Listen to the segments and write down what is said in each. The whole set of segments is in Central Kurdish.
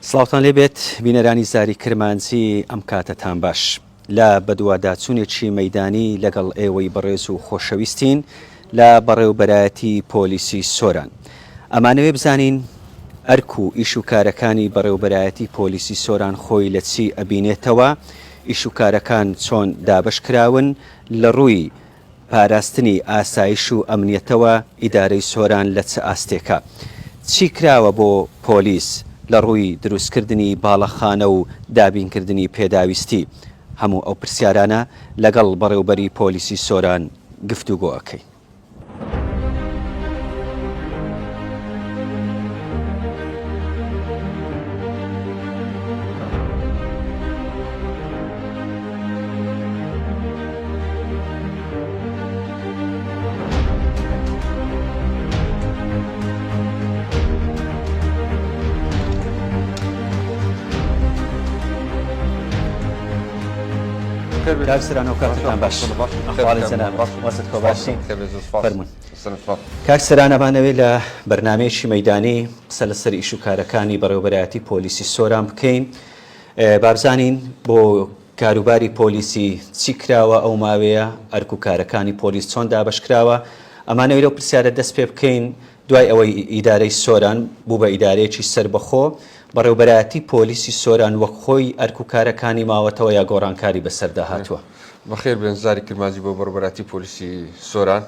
سڵاوتان لێبێت بینەرانی زاری کرمانجی ئەم کاتەتان باش لە بەدواداچوونێکی مەیدانی لەگەڵ ئێوەی بەڕێز و خۆشەویستین لە بەڕێوبەرایەتی پۆلیسی سۆران. ئەمانەوێ بزانین ئەرک و ئیش و کارەکانی بەڕێوبەرایەتی پۆلیسی سۆران خۆی لە چی ئەبینێتەوە، ئیش و کارەکان چۆن دابش کراون لە ڕووی پاراستنی ئاسایش و ئەمنیەتەوە ئیدارەی سۆران لە چ ئاستێکە، چی کراوە بۆ پۆلیس لە ڕووی دروستکردنی باڵەخانە و دابینکردنی پێداویستی. هەموو ئەو پرسیارانە لەگەڵ بەڕێوبەری پۆلیسی سۆران گفتوگۆ ئەکەین. کاکسران و کاتتان باش وەست کۆ باشین فەرموون. کاکسران ئەمانەوێت لە بەرنامەیەکی مەیدانی قسە لەسەر ئیش و کارەکانی بەڕێوبەرایەتی پۆلیسی سۆران بکەین، بابزانین بۆ کاروباری پۆلیسی چی کراوە ئەو ماوەیە، ئەرک و کارەکانی پۆلیس چۆن دابش کراوە. ئەمانەوێت لەو پرسیارە دەست پێ بکەین دوای ئەوەی ئیدارەی سۆران بوو بە ئیدارەیەکی سەربەخۆ. بەڕێوبەرایەتی پۆلیسی سۆران وەک خۆی ئەرک و کارەکانی ماوەتەوە یا گۆڕانکاری بەسەردا هاتووە. بەخێر بێن زاری کرمانجی بۆ بەڕێوبەرایەتی پۆلیسی سۆران.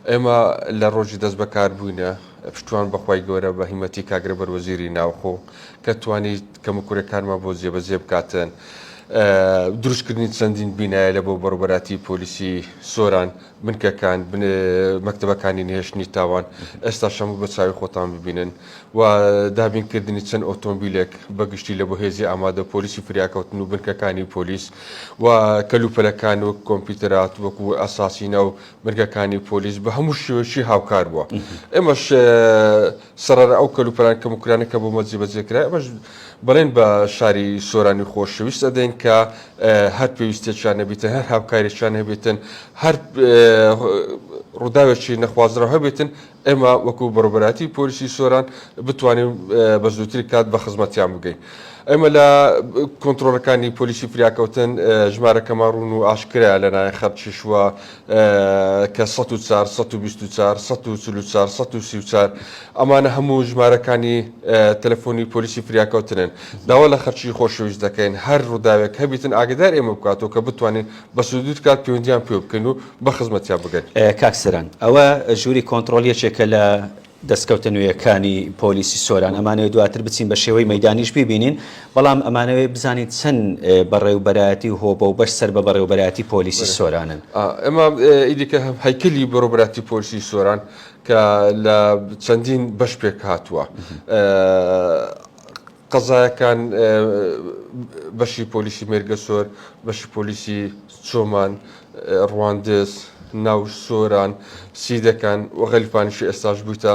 ئێمە لە ڕۆژی دەست بەکار بووینە پشتوان بەخوای گەورە بە هیمەتی کاگرە بەروەزیری ناوخۆ کە توانی کەمەکورەکانمان بۆ جێبەجێ بکاتن. دروستکردنی چەندین بینایە لە بۆ بەڕێوبەرایەتی پۆلیسی سۆران، بنکەکان، مەکتەبەکانی نهێشتنی تاوان ئێستا شەموو بە چاوی خۆتان ببینن و دابینکردنی چەند ئۆتۆمبیلێک بەگشتی لە بۆ هێزی ئامادە پۆلیسی فریاکەوتن و بنکەکانی پۆلیس و کەلوپەلەکان و کۆمپیوتەرات وەکو ئەساسینە و بنکەکانی پۆلیس بە هەموو شێوەشی هاوکار بووە. ئێمەش سەرەر ئەو کەلوپەلان کەموکرانەکە بۆ مەجێبەجێکرا ئەمەش بەڵێن بە شاری سۆرانی خۆشەویست ئەدەین کە هەر پێویستێکیان هەبێتن، هەر هاوکاریشیان هەبێتن، هەر ڕووداوێکی نەخوازراو هەبێتن، ئێمە وەکو بەڕێوبەرایەتی پۆلیسی سۆران بتوانین بە زووتری کات بە خزمەتیان بگەین. ئێمە لە کۆنتڕۆلەکانی پۆلیسی فریاکەوتن ژمارەکەمان ڕوون و ئاشکرا لەلایەن خەڵکی شووە کە 104 124 144 134 ئەمانە هەموو ژمارەکانی تەلەفۆنی پۆلیسی فریاکەوتنن. داوا لە خەرچی خۆشەویست دەکەین هەر ڕووداوێک هەبێتن ئاگدار ئێمە بکاتەوە کە بتوانین بە سوودی کات پەیوەندیان پێ بکەین و بە خزمەتیان بگەین. کاکسران ئەوە ژووری کۆنتڕۆلیەکێکە لە دەستکەوتە نوێیەکانی پۆلیسی سۆران. ئەمانەوێت دواتر بچین بە شێوەی مەیدانیش ببینین، بەڵام ئەمانەوێت بزانین چەند بەڕێوبەرایەتی هۆبە و بەش سەر بە بەڕێوبەرایەتی پۆلیسی سۆرانن. ئەمە ئیدیکە هەیکەلی بەڕێوبەرایەتی پۆلیسی سۆران کە لە چەندین بەش پێک هاتووە. قەزایەکان بەشی پۆلیسی مێرگەسۆر، بەشی پۆلیسی چۆمان، ڕواندز، ناو سۆران، سیدەکان و غەلیفانیشی ئێستاش بوویتە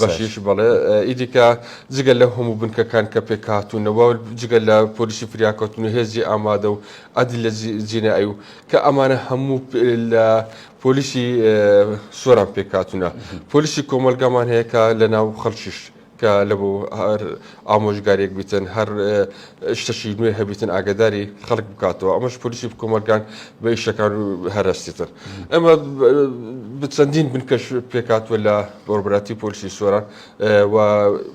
بەشیش. بەڵێ ئیدیکە جگە لە هەموو بنکەکان کە پێک هاتوونەوە، جگە لە پۆلیسی فریاکەوتن و هێزی ئامادە و عەدل لە جینایی و کە ئەمانە هەموو لە پۆلیسی سۆران پێک هاتوونە. پۆلیسی کۆمەلگامان هەیە کە لە ناو خەڵکیش کە لە بۆ هەر ئامۆژگارێک بیتن، هەر شتەشی نوێ هەبیتن ئاگداری خەڵک بکاتەوە. ئەمەش پۆلیسی کۆمەلگان بە ئیشەکان هەرەستیتر. ئەمە چەندین بنکەش پێکاتوە لە بەڕێوبەرایەتی پۆلیسی سۆران و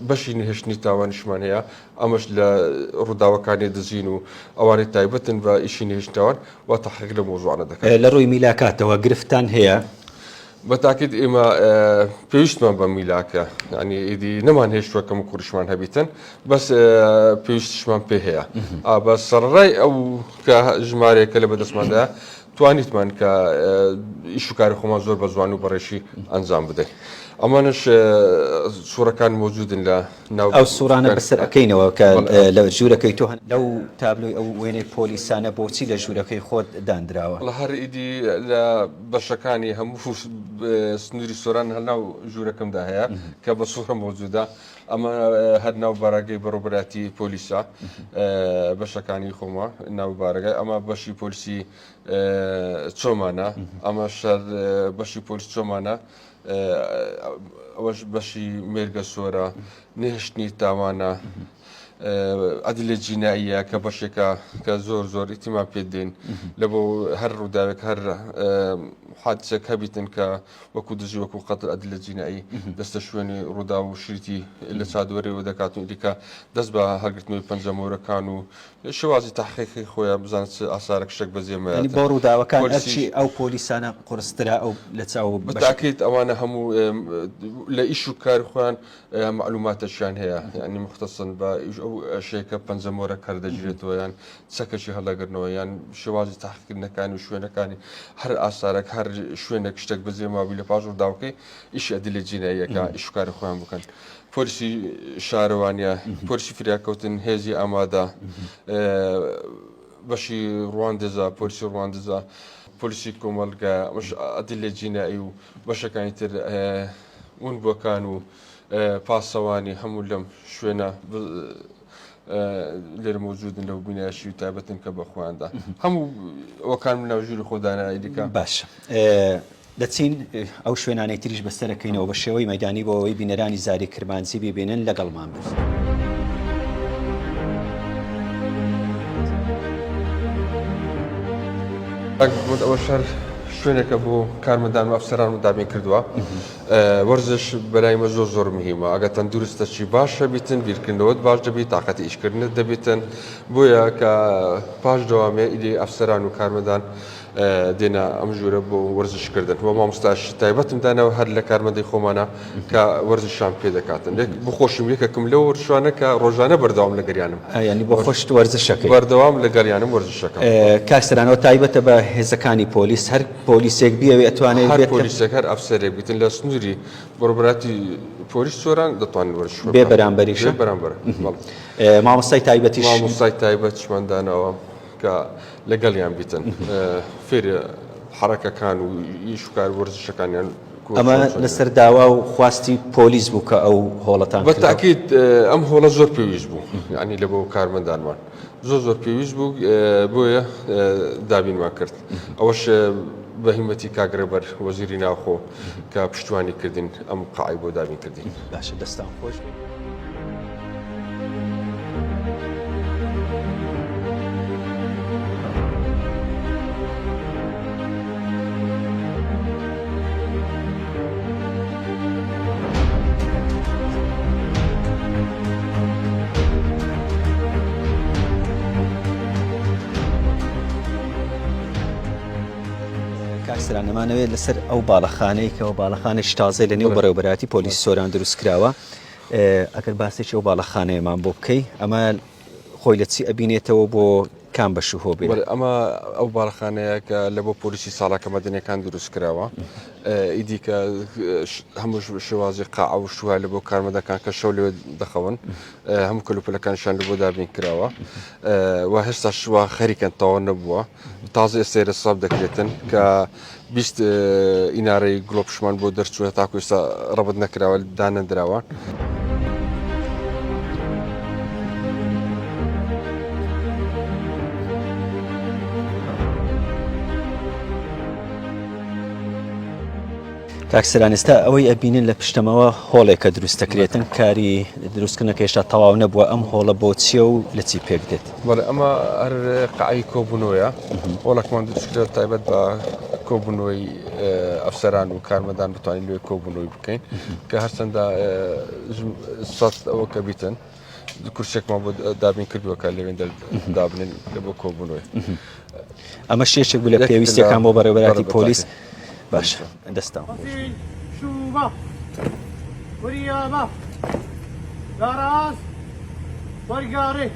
بەشی نهێشتنی تاوانیشمان هەیە. ئەمەش لە ڕووداوەکانی دزین و ئەوانەی تایبەتن بە ئیشی نهێشتەوەن و تەحقیق لە مۆزوعانە دەکەن. لە ڕووی میلاکاتەوە گرفتان هەیە؟ بەتاکید ئێمە پێویستمان بە میلاکە، ینی ئیدی نەمان هێشتووە کەم و کوڕیشمان هەبیتن، بەس پێویستیشمان پێ هەیە. بە سەرڕای ئەو کە ژمارەیەکە لە بەدەستماندایە توانیتمان کە ئیش و کاری خۆمان زۆر بە جوان و بەڕێشی ئەنجام بدەین. ئەمانش سوورەکان مۆجودن لە ناو ئەو سوورانە بەسەر ئەەکەینەوە کە لە ژوورەکەی تۆ لەو تابلۆی ئەو وێنەی پۆلیسانە بۆچی لە ژوورەکەی خۆت دانراوە؟ لە هەر ئیدی لە بەشەکانی هەموو سنووری سۆران هەرناو ژوورەکەمدا هەیە کە بە سوورە مۆجوودە. ئەمە هەر ناو بارگەی بەڕێوبەرایەتی پۆلیسە بەشەکانی خۆمە ناو بارگای. ئەمە بەشی پۆلیسی چۆمانە، ئەمە شەر بەشی پۆلیس چۆمانە، ئەوەش بەشی مێرگە سۆرە، نهێشتنی تاوانە، ئەدلە جیناییە کە بەشێکە کە زۆر ئیتیمام پێ دێن لە بۆ هەر ڕووداوێک هەر حادسێک هەبیتن کە وەکو دژی وەکو قەتل ئەدلە جینایی دەستە شوێنی ڕوودا و شریتی لە چادوەرەوە دەکات و ئیدیکە دەست بە هەرگرتنەوەی پەنجەمۆرەکان و شێوازی تاحقیقی خۆیان بزانێت ئاسارێک شتێک بەجێمە بۆ ڕووداوەکان ئەرچی ئەو پۆلیسانە قورسترا ئەو لە چاو بتاکیت ئەوانە هەموو لە ئیش و کار خۆیان معلوماتەشیان هەیە ینی مختصن بە ئەو شەیەکە پەنجەمۆرە کار دەگیرێتەوە یان چەکەشی هەڵەگرنەوە یان شێوازی تاحقیقکردنەکانی و شوێنەکانی هەر ئاسارێک هەر شوێنێک شتێک بەجێماوی لە پاش ڕووداوەکەی ئیشی ئەدلە جیناییەکە ئیش و کاری خۆیان بکەن. پۆلیسی شارەوانیە پۆلیسی فریاکەوتن هێزی ئامادە بەشی ڕواندزە پۆلیسی ڕواندزە پۆلیسی کۆمەلگا ئەدلە جینایی و بەشەکانی تر ون بۆکان و پاسەوانی هەموو لەم شوێنە لێرە مەوجودن لەو بینایشی و تایبەتن کە بەخۆیاندا هەموو ئەوەکان ناوژووری خۆدانایی دیکە باش دەچین ئەو شوێنانەی تریش بەسەرەکەینەوە بە شێوەی مەدانی بۆ ئەوەی بینەرانی زاری کرمانجی ببینن لەگەڵمان بێت. ئەوە شەر شوێنێکە بۆ کارمەندان و ئەفسەران و دابین کردووە وەرزش بەلایمە زۆر مهمە ئەگە تەندروستەی باشە بیتن بیرکردنەوەت باش دەبێت تااقەتی ئیشکردنت دەبێتن بۆیە کە پاش دەوامێ ئیدی ئەفسەران و کارمەندان دێنە ئەم ژوورە بۆ وەرزشکردن بۆ مامۆستاش تایبەتمدانەوە هەر لە کارمەندەی خۆمانە کە وەرزشان پێ دەکاتن بخۆشم یەکەکەم لەو وەرشوانە کە ڕۆژانە بەردەوام لە گەریانم ینی بۆ خۆشت وەرزشەکە بەردەوام لە گەریانم وەرزشەکە کاسرانەوە تایبەتە بە هێزەکانی پۆلیس هەر پۆلیسێک بیەوێ ئەتوانێت هەر پۆلیسێک هەر ئەفسەرێک بیتن لە سنووری بڕبراتی پۆلیس سۆران دەتوانن وەرش بێ بەرامبەریشە بەرامبەر مامۆستای تایبەتیش مامۆستای تایبەت شماندانەوە کە لەگەڵیان بیتن فێری حرەکەکان و ئیش و کار وەرزشەکانیان ئەمە لەسەر داوا و خواستی پۆلیس بوو کە ئەو هۆڵەتان بەتاکید ئەم هۆڵە زۆر پێویست بوو ینی لە بۆ کارمەندانمان زۆر پێویست بوو بۆیە دابینمان کرد ئەوەش بەهیمەتی کاگرەبەر وەزیری ناوخۆ کە پشتوانی کردین ئەم قاعی بۆ دابین کردین. باشە دەستان خۆش کاکسرانەمانەوێت لەسەر ئەو باڵەخانەی کەەوە باڵەخانە شتازای لە نێو بەڕێوبەراتی پۆلیس سۆران دروست کراوە ئەگەر باسێکی ئەو باڵەخانەیەمان بۆ بکەی ئەمە خۆی لە چی ئەبینێتەوە بۆ کام بەش و هۆبێت ئەمە ئەو باڵەخانەیە کە لە بۆ پۆلیسی ساڵاکە مەدەنیەکان دروست کراوە ئیدی کە هەموو شێوازی قاع و شوها لە بۆ کارمەندەکان کە شەو لێ دەخەون هەموو کەلوپەلەکانشان لە بۆ دابین کراوە و هێستا شووا خەریکەن تەواو نەبووە تازە ئێستێرە ساب دەکرێتن کە 20 ئینارەی گڵۆپشمان بۆ دەرچووە تاکو ئێستا ڕەبەت نەکراوە دانەدراوە. کاکسران ئێستا ئەوەی ئەبینن لە پشتەمەوە هۆڵێکە دروست دەکرێتن کاری دروستکردنەکە هێشتا تەواو نەبووە ئەم هۆڵە بۆ چییە و لە چی پێک دێت؟ بەڵێ ئەمە هەر قاعی کۆبوونەوەیە هۆڵێکمان دروستکرێت تایبەت بە کۆبوونەوەی ئەفسەران و کارمەندان بتوانین لێ کۆبوونەوەی بکەین کە هەرچەندە سەد ئەوە کە بیتن کورسێکمان بۆ دابین کردووەکە لەوێن دابنین لە بۆ کۆبوونەوەی ئەمە شێشێک بوو لە پێویستیەکان بۆ بەڕێوەبەراتی پۆلیس. باشە دەستان شوبە وریابە داراز وەرگارێ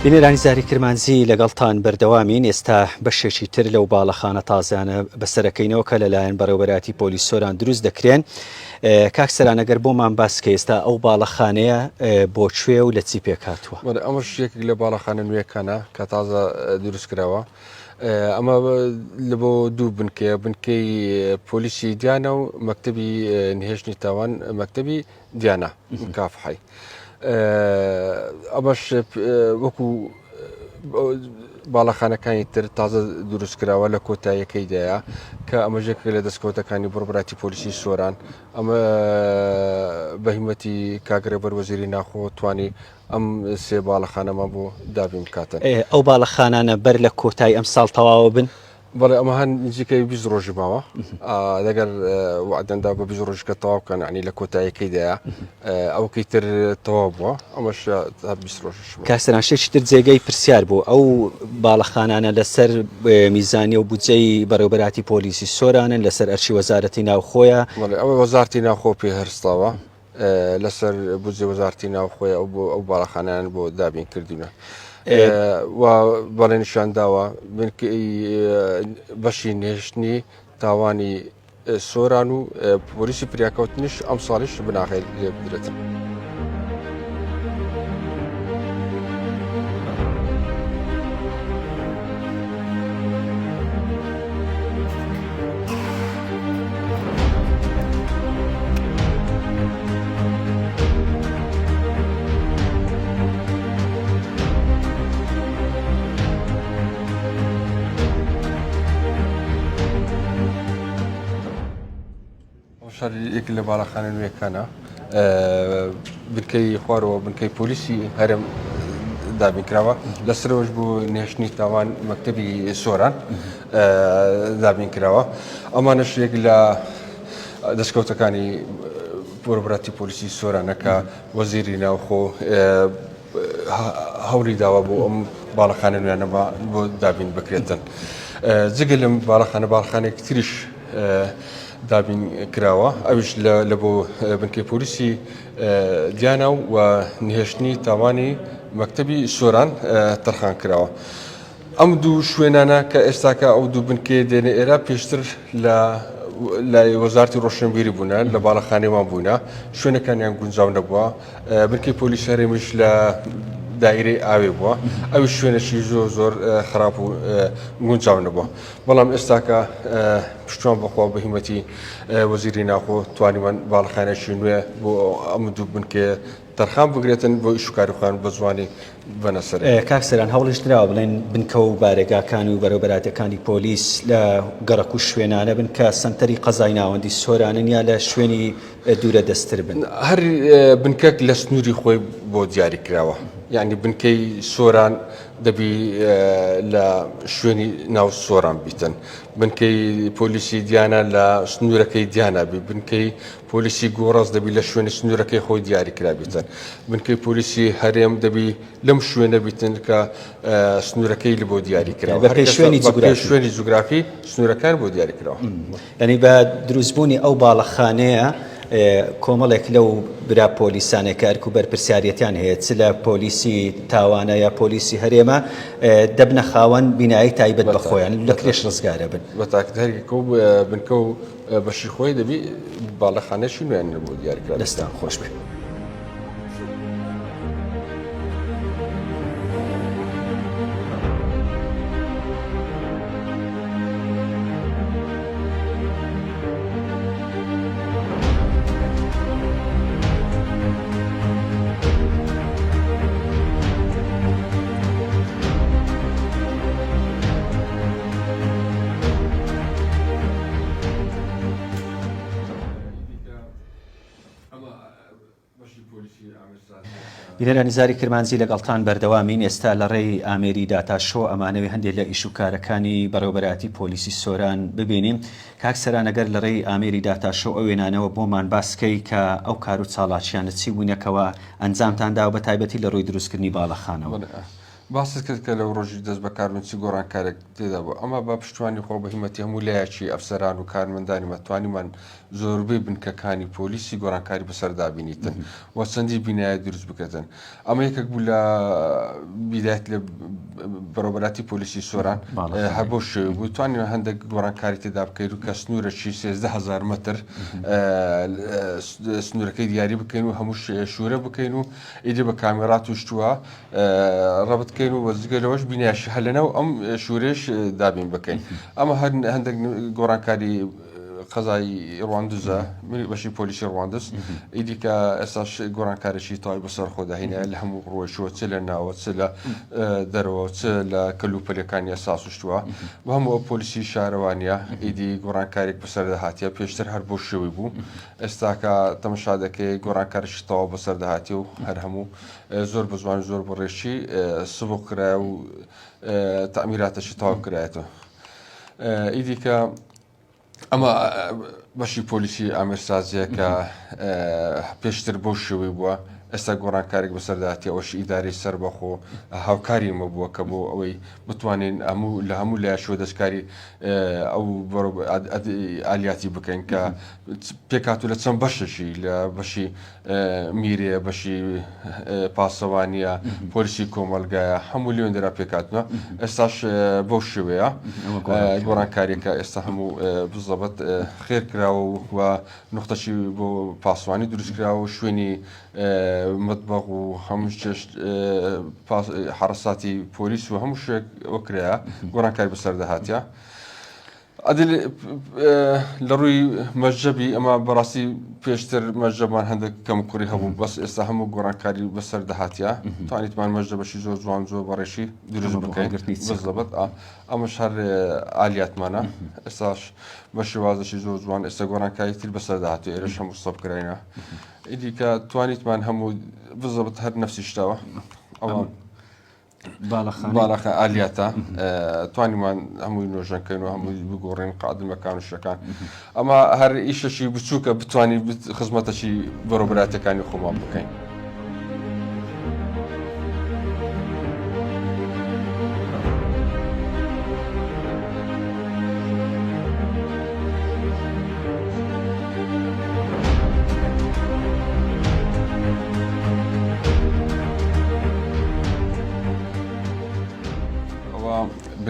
بینێرانی زاری کرمانزی لەگەڵتان بەردەوامین ئێستا بەشێکی تر لەو باڵەخانە تازانە بەسەرەکەینەوە کە لەلایەن بەڕێوەبەراتی پۆلیسۆران دروست دەکرێن. کاک سەران ئەگەر بۆمان باس کە ئێستا ئەو باڵەخانەیە بۆ کوێ و لە چی پێکاتوە؟ ئەمەش یەکێک لە باڵەخانە نوێیەکانە کە تازە دروست کراوە. ئەمە لە بۆ دوو بنکەی پۆلیسی دیانە و مەکتەبی نهێشتنی تاوان مەکتەبی دیانە کافحی. ئەمەش وەکو باڵەخانەکانی تر تازە دروست کراوە لە کۆتاییەکەیدایە کە ئەمەژێک لە دەستکەوتەکانی بڕبراتی پۆلیسی سۆران ئەمە بەهیمەتی کاگرێبەر وەزیری ناخۆ توانی ئەم سێ باڵەخانەمان بۆ دابین بکاتن. ئەو باڵەخانانە بەر لە کۆتایی ئەم ساڵ تەواوە بن؟ بەڵێ ئەمە هەن نزیکەی 20 ڕۆژی ماوە دەگەر وعدەندا بە 20 ڕۆژکە تەواو بکەن عنی لە کۆتاییەکەیدایە ئەوکەی تر تەواو بووە ئەمەش 20 ڕۆژش. کاسەران شتێکی تر جێگەی پرسیار بوو ئەو باڵەخانانە لەسەر میزانی و بودجەی بەڕێوەبەراتی پۆلیسی سۆرانن لەسەر ئەرشی وەزارەتی ناوخۆیە؟ بەڵێ ئەوە وەزارەتی ناوخۆ پێ هەرستاوە لەسەر بودجەی وەزارەتی ناوخۆیە ئەو باڵەخانەیان بۆ دابین کردوونە. و بەڵێ نیشانداوە بەشی نهێشتنی تاوانی سۆران و پۆلیسی پریاکەوتنیش ئەم ساڵیش بناغێ لێ بدرێتن. یەک لە باڵەخانە نوێیەکانە بنکەی خوارەوە بنکەی پۆلیسی هەرێم دابینکراوە لەسەرەوەش بۆ نهێشتنی تاوان مەکتەبی سۆران دابینکراوە. ئەمانەش یەک لە دەستکەوتەکانی بەڕێوەبەراتی پۆلیسی سۆرانە کە وەزیری ناوخۆ هەوڵی داوە بۆ ئەم باڵەخانە نوێیانە بۆ دابین بکرێتن. جگە لەم باڵەخانەیەکی تریش دابین کراوە ئەوش لە بۆ بنکەی پۆلیسی دیانە و نهێشتنی تاوانی مەکتەبی سۆران تەرخان کراوە. ئەم دوو شوێنانە کە ئێستاکە ئەو دوو بنکێ دێنە ئێرە پێشتر لە وەزارەتی ڕۆشنبیری بوونە لە باڵەخانەیەمان بوونە شوێنەکانیان گونجاو نەبووە. بنکەی پۆلیس هەرێمیش لە دایرەی ئاوێ بووە ئەوی شوێنەشی زۆر خراپ و گونجاو نەبووە. بەڵام ئێستاکە پشتوان بەخوا بەهیمەتی وەزیری ناخۆ توانیمان باڵەخانەیەکی نوێ بۆ ئەم دوو بنکێ تەرخان بگرێتن بۆ ئیشوکاریخوان بە زوانی بەنەسەر. کاک سەران هەوڵش درراوە بڵێن بنکە و بارێگاکان و بەڕێوەبەراتەکانی پۆلیس لە گەڕک و شوێنانە بن کە سنتەری قەزای ناوەندی سۆرانن یا لە شوێنی دوورە دەستتر بن؟ هەر بنکەک لە سنووری خۆی بۆ دیاری کراوە. یعنی بنکەی سۆران دەبی لە شوێنی ناو سۆران بیتن. بنکەی پۆلیسی دیانە لە سنوورەکەی دیانە بی. بنکەی پۆلیسی گۆڕاز دەبی لە شوێنی سنوورەکەی خۆی دیاری کرا بیتن. بنکەی پۆلیسی هەرێم دەبی لەم شوێنە بیتن کە سنوورەکەی لە بۆ دیاری کراوە. شوێنی جوگرافی سنوورەکان بۆ دیاری کراوە. ینی بە دروستبوونی ئەو باڵەخانەیە کۆمەڵێک لەو برا پۆلیسانێک کە ئەرک و بەرپرسیارەتیان هەیە چ لە پۆلیسی تاوانە یا پۆلیسی هەرێمە دەبنە خاوەن بینایی تایبەت بە خۆیان لە کرێش ڕزگارە بن. بە تاکید هەرێکە بنکە و بەشی خۆی دەبی باڵەخانەیەکی نوێیان بۆ دیاریکرا. دەستان خۆش بێت. بینەرانی زاری کرمانزی لەگەڵتان بەردەوامین. ئێستا لە ڕێی ئامێری داتاشۆ ئەمانەوەی هەندێک لە ئیشوکارەکانی بەڕێوەبەراتی پۆلیسی سۆران ببینیم. کاک سەران ئەگەر لە ڕێی ئامێری داتاشۆ ئەو وێنانەوە بۆمان باسکەی کە ئەو کار و چاڵاکیانە چی بوونەکەوە ئەنجامتاندا و بە تایبەتی لە ڕووی دروستکردنی باڵەخانەوە؟ باست کرد کە لەو ڕۆژی دەست بە کارمەندی گۆڕانکارێک تێدا بوو ئەمە با پشتوانی خۆ بە هیمەتی هەموو لایەکی ئەفسەران و کارمەندانی مەتوانیمان زۆربەی بنکەکانی پۆلیسی گۆڕانکاری بەسەردابینیتن و چەندی بینایە دروست بکەن ئەمە یەکێک بوو لە بیدایەت لە بەڕێوەبەراتی پۆلیسی سۆران هەر بۆ شێوە بوو توانین هەندێک گۆڕانکاری تێدا بکەین و کە سنوورەکی 13,000 مەتر سنوورەکەی دیاری بکەین و هەموو شوورە بکەین و ئیدی بە کامێرا توشتووە ڕەبتکەین و وەزگەلەوەش بینایش هەلەنەو ئەم شوورێش دابین بکەین ئەمە هەندێک گۆڕانکاری قەزای ڕواندوزە بەشی پۆلیسی ڕواندز ئیدی کە ئێستاش گۆڕانکارێکی تاوای بەسەر خۆداهینە لە هەموو ڕۆژەوە چ لە ناوە چ لە دەرەوە چ لە کەلوپەلەکانی ئەساسوشتووە بە هەموو پۆلیسی شارەوانیە ئیدی گۆڕانکارێک بەسەردەهاتیە پێشتر هەر بۆ شێوی بوو ئێستاکە تەمەشا دەکەی گۆڕانکارێکی تاوا بەسەردەهاتی و هەر هەموو زۆر بە زوان زۆر بەڕێشی سبک کرایە و تەعمیراتەشی تاوا کرایەتەوە ئیدی کە ئەمە بەشی پۆلیسی ئامێرسازیە کە پێشتر بۆ شێوەی بووە ئێستا گۆڕانکارێک بەسەرداتی ئەوەش ئیدارەی سەربەخۆ هاوکاریمە بووە کە بۆ ئەوەی بتوانین لە هەموو لایەشەوە دەستکاری ئەو ئالیاتی بکەین کە پێکاتوو لە چەند بەشەشی لە بەشی میرێ بەشی پاسەوانیە پۆلیسی کۆمەلگایە هەموو لێوێندەرا پێکاتنە ئێستاش بۆ شێوەیە گۆڕانکاریەکە ئێستا هەموو بزەبەت خێرکراوە و نقطەشی بۆ پاسوانی دروستکراوە و شوێنی مطبخ و هەموو حرەساتی پۆلیس و هەموو شتێک وەکرایە گۆڕانکاری بەسەردەهاتیە ئەدل لە ڕووی مەژەبی ئەمە بەڕاستی پێشتر مەژەبان هەندێک کەم کوڕی هەبوو بەس ئێستا هەموو گۆڕانکاری بەسەردەهاتیە توانیتمان مەژەبەشی زۆر جوان زۆر بەڕێشی دروست بکەین بزەبەت ئەمەش هەر ئالیاتمانە ئێستاش بە شێوازەشی زۆر جوان ئێستا گۆڕانکاری تر بەسەردەهاتوە ئێرەش هەموو سەبکراینە ئیدی کە توانیتمان هەموو بزەبت هەر نەفسی شتەوە ئەوە باڵەخە ئالیاتە توانیمان هەمووی نۆژەنکەین و هەمووی بگۆڕین قادمەکان و شەکان ئەمە هەر ئیشەشی بچووکە بتوانین خزمەتەشی بەڕێوەبەراتەکانی خۆمان بکەین.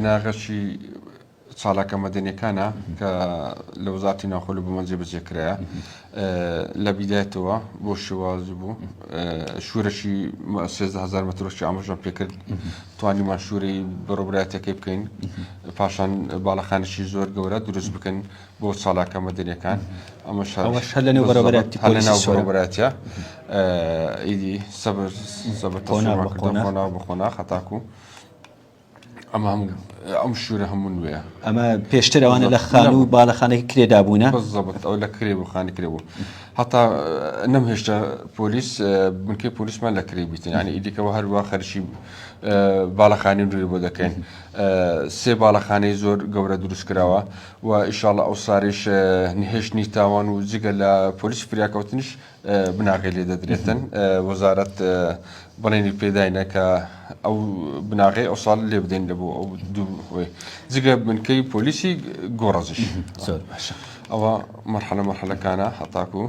بناغەشی چالاکە مەدەنیەکانە کە لە وزارەتی ناوخۆ بمەنجێ بەجێکرایە لە بیدایەتەوە بۆ شێوازی بوو شوورەشی 13,000 مەترۆشی ئاماژەم پێکرد توانیمان شوورەی بەڕێوەبەراتەکەی بکەین پاشان باڵەخانێکی زۆر گەورە دروست بکەن بۆ چالاکە مەدەنیەکان ئەمەش هەر لە نێو بەڕێوەبەراتیە ئیدی سەبەر بخۆنا خەتاکو ئەم شوورە هەموو نوێە ئەمە پێشتر ئەوانە لە خان و باڵەخانێکی کرێدا بوونە بەزەبت ئەو لە کرێ بوو خانی کرێ بوو هەتا نەمهێشتا پۆلیس بنکەی پۆلیسمان لە کرێ بیتن ینی ئیدیکەوە هەروە خەرشی باڵەخانی نوێ بۆ دەکەین سێ باڵەخانەی زۆر گەورە دروست کراوە و ئیشاڵڵا ئەو ساریش نهێشتنی تاوان و جگە لە پۆلیس فریاکەوتنیش بناغی لێ دەدرێتن وەزارەت بەڵێنی پێداینە کە ئەو بناغی ئەو ساڵ لێ بدەین لە بۆ ئەو دوو جگە بنکەی پۆلیسی گۆڕەزش زۆر باشە ئەوە مەرحەلەکانە هەتاکو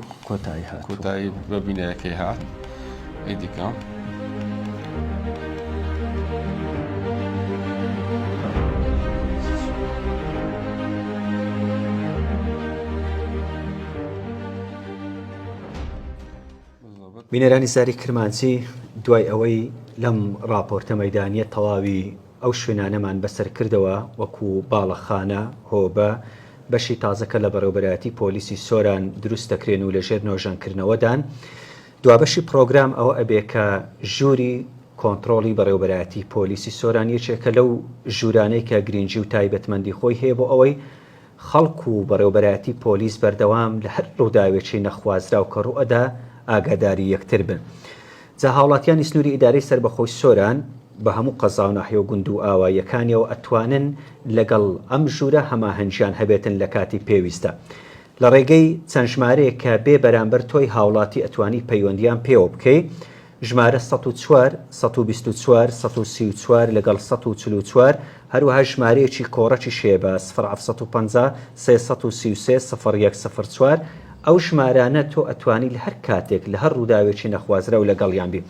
کۆتایی بە بینایەکەی هات ئیدیکە بینەرانی ساری کرمانچی دوای ئەوەی لەم راپۆرتە مەیدانیە تەواوی ئەو شوێنانەمان بەسەر کردەوە وەکو باڵەخانە هۆبە بەشی تازەکە لە بەڕێوەبەراتی پۆلیسی سۆران دروست دەکرێن و لەژێر نۆژەنکردنەوەدان دوابەشی پرۆگرام ئەوە ئەبێ کە ژووری کۆنتترۆلی بەڕێوەبەراتی پۆلیسی سۆران یەکێکە لەو ژوورانەی کە گرنگجی و تایبەتمەندی خۆی هەیە بۆ ئەوەی خەڵکو و بەڕێوەبەراتی پۆلیس بەردەوام لە هەر ڕووداوێکی نەخوازرا و کە ڕوئەدا ئاگاداری یەکتر بن. جا هاوڵاتیانی سنووری ئیدارەی سەربەخۆی سۆران بە هەموو قەزا و ناحیە و گوند و ئاوایەکانیەوە ئەتوانن لەگەڵ ئەم ژوورە هەماهەنگیان هەبێتن لە کاتی پێویستە. لە ڕێگەی چەند ژمارەیە کە بێ بەرامبەر تۆی هاوڵاتی ئەتوانی پەیوەندیان پێوە بکەی ژمارە 104 124 134 لەگەڵ 144 هەروەها ژمارەیەکی کۆڕەکی شێبە 0750 333 0104 ئەو ژمارانە تۆ ئەتوانی لە هەر کاتێک لە هەر ڕووداوێکی نەخوازرا و لەگەڵیان بی.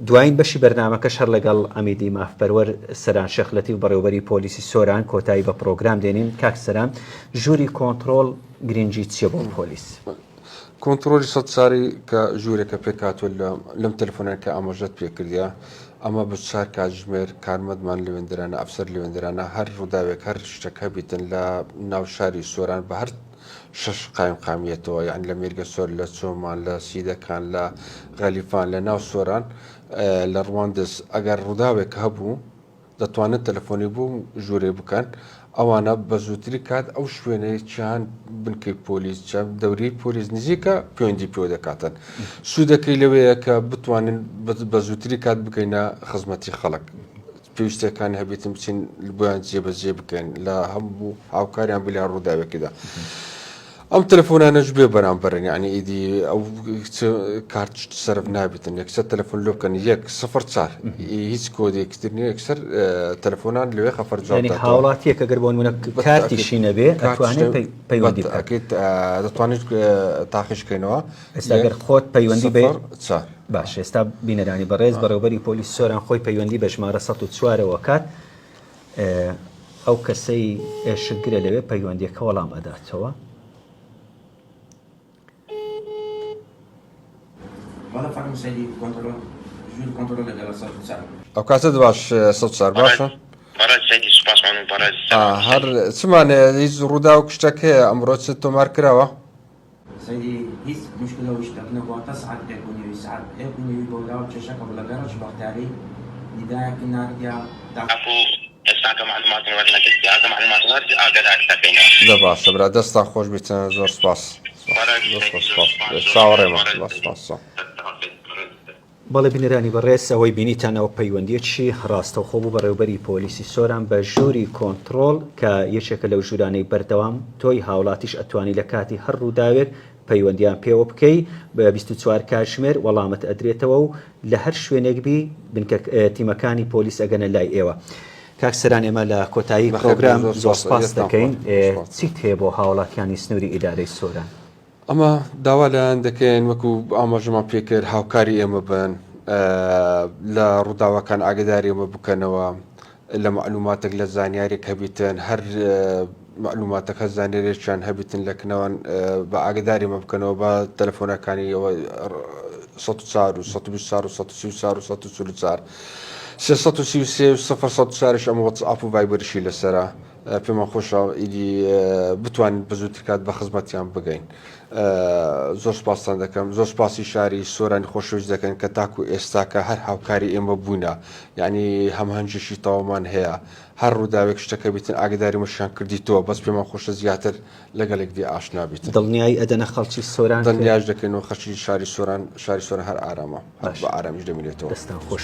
دوایین بەشی بەرنامەکەش هەر لەگەڵ ئەمیدی مافپەروەر سەران شەخلەتی و بەڕێوەبەری پۆلیسی سۆران کۆتایی بە پرۆگرام دێنین. کاک سەران، ژووری کۆنتڕۆڵ گرنگی چییە بۆ پۆلیس؟ کۆنتڕۆلی سەد ساری کە ژوورێکە پێکاتوە لەم تەلەفۆنان کە ئاماژەت پێکردیا ئەمە بە چار کاتژمێر کارمەندمان لەوێندرانە ئەفسەر لەوێندرانە هەر ڕووداوێک هەر شتێک هەبیتن لە ناو شاری سۆران بە هەر شش قایمقامیەتەوە، یعنی لە مێرگە سۆر، لە چۆمان، لە سیدەکان، لە غەلیفان، لە ناو سۆران، لە ڕواندز ئەگەر ڕووداوێک هەبوو دەتوانن تەلەفۆنی بوو ژوورێ بکەن. ئەوانە بە زووتری کات ئەو شوێنەی چیان بنکەی پۆلیس دەوری پۆلیس نزیکە پەیوەندی پێوە دەکاتن. سوودەکەی لەوەیە کە بتوانن بە زووتری کات بگەینە خزمەتی خەڵک. پێویستەکانی هەبێتن بچین بۆیان جێبەجێ بکەین لە هەموو هاوکاریان بلیان ڕووداوێکیدا. ئەم تەلەفۆنانەش بێ بەرامبەرن، یعنی ئیدی ئەو کارت سەرف نابێتن یەکسەر تەلەفۆن لۆ بکەن 104 هیچ کۆدێکتر نیە، یەکسەر تەلەفۆنان لەوێ خەفەر جواب یعنی هاوڵاتیەکە گەر بۆ نمونە کارتیشی نەبێ ئەتوانێت پەیوەندی بکەیت، دەتوانێت تاقیشکەینەوە. ئێستا گەر خۆت پەیوەندی بێ باش. ئێستا بینەرانی بەڕێز بەڕێوەبەری پۆلیس سۆران خۆی پەیوەندی بە ژمارە 104ەوە کات، ئەو کەسەی ئێشکگرە لەوێ پەیوەندیەکە وەڵام ئەداتەوە. ولا فرق سيدي كنترول جوي كنترول على صوت ساعه ئەو کاتە باش 104 باشە برای سیدی سپاس مانم برای هەر چمانێ هیچ ڕوودا و کشتێک هەیە ئەمڕۆ چ تۆمار کراوە؟ سيدي هيس مشكله واشتقنا وتصعد يكون يسعد يكون يقول له تشك ولا جرش بختاري نداك الناديا اكو استاك معلومات ورنا كتي هذا معلومات ورد اقدر اكتبينها لە باشە برا دەستان خۆش بیتن. زۆر سپاس. چاوەڕێمە سپاس. بەڵێ بینەرانی بەڕێز، ئەوەی بینیتانەوە پەیوەندیەکی ڕاستەوخۆ بوو بەڕێوەبەری پۆلیسی سۆران بە ژووری کۆنتڕۆڵ کە یەکێکە لەو ژوورانەی بەردەوام تۆی هاوڵاتیش ئەتوانی لە کاتی هەر ڕووداوێت پەیوەندیان پێوە بکەی بە 24 کاتژمێر وەڵامت ئەدرێتەوە و لە هەر شوێنێک بی بنکە تیمەکانی پۆلیس ئەگەنە لای ئێوە. کاک سەران، ئێمە لە کۆتایی پرۆگرام زۆر سپاس دەکەین. چیت هەیە بۆ هاوڵاتیانی سنووری ئیدارەی سۆران؟ ئەمە داوا لەیان دەکەین وەکو ئاماژەمان پێکرد هاوکاری ئێمە بن، لە ڕووداوەکان ئاگداری ئێمە بکەنەوە، لە معلوماتێک لە زانیارێک هەبیتن، هەر معلوماتەکە زانیارێکیان هەبیتن لەکنەوەن بە ئاگداری ئێمە بکەنەوە بە تەلەفۆنەکانی 104 و 124 و 134 و 144 333 ئەمە وەتسئاپ و ڤایبەرشی لەسەرە. پێمان خۆشە ئیدی بتوانین بە زووتر کات بە خزمەتیان بگەین. زۆر سپاسان دەکەم. زۆر سپاسی شاری سۆرانی خۆشەویست دەکەن کە تاکو ئێستاکە هەر هاوکاری ئێمە بووینە، یعنی هەمهەنجشی تاوامان هەیە، هەر ڕووداوێک شتەکە بیتن ئاگداری مەشیان کردیتەوە، بەس پێمان خۆشە زیاتر لەگەڵێک دی ئاشنا بیتن. دڵنیایی ئەدەنە خەڵکی سۆران دڵنیاش دەکەینەوە خەڵکی شاری سۆران هەر ئارامە، هەر بە ئارامیش دەمێنێتەوە. دەستان خۆش.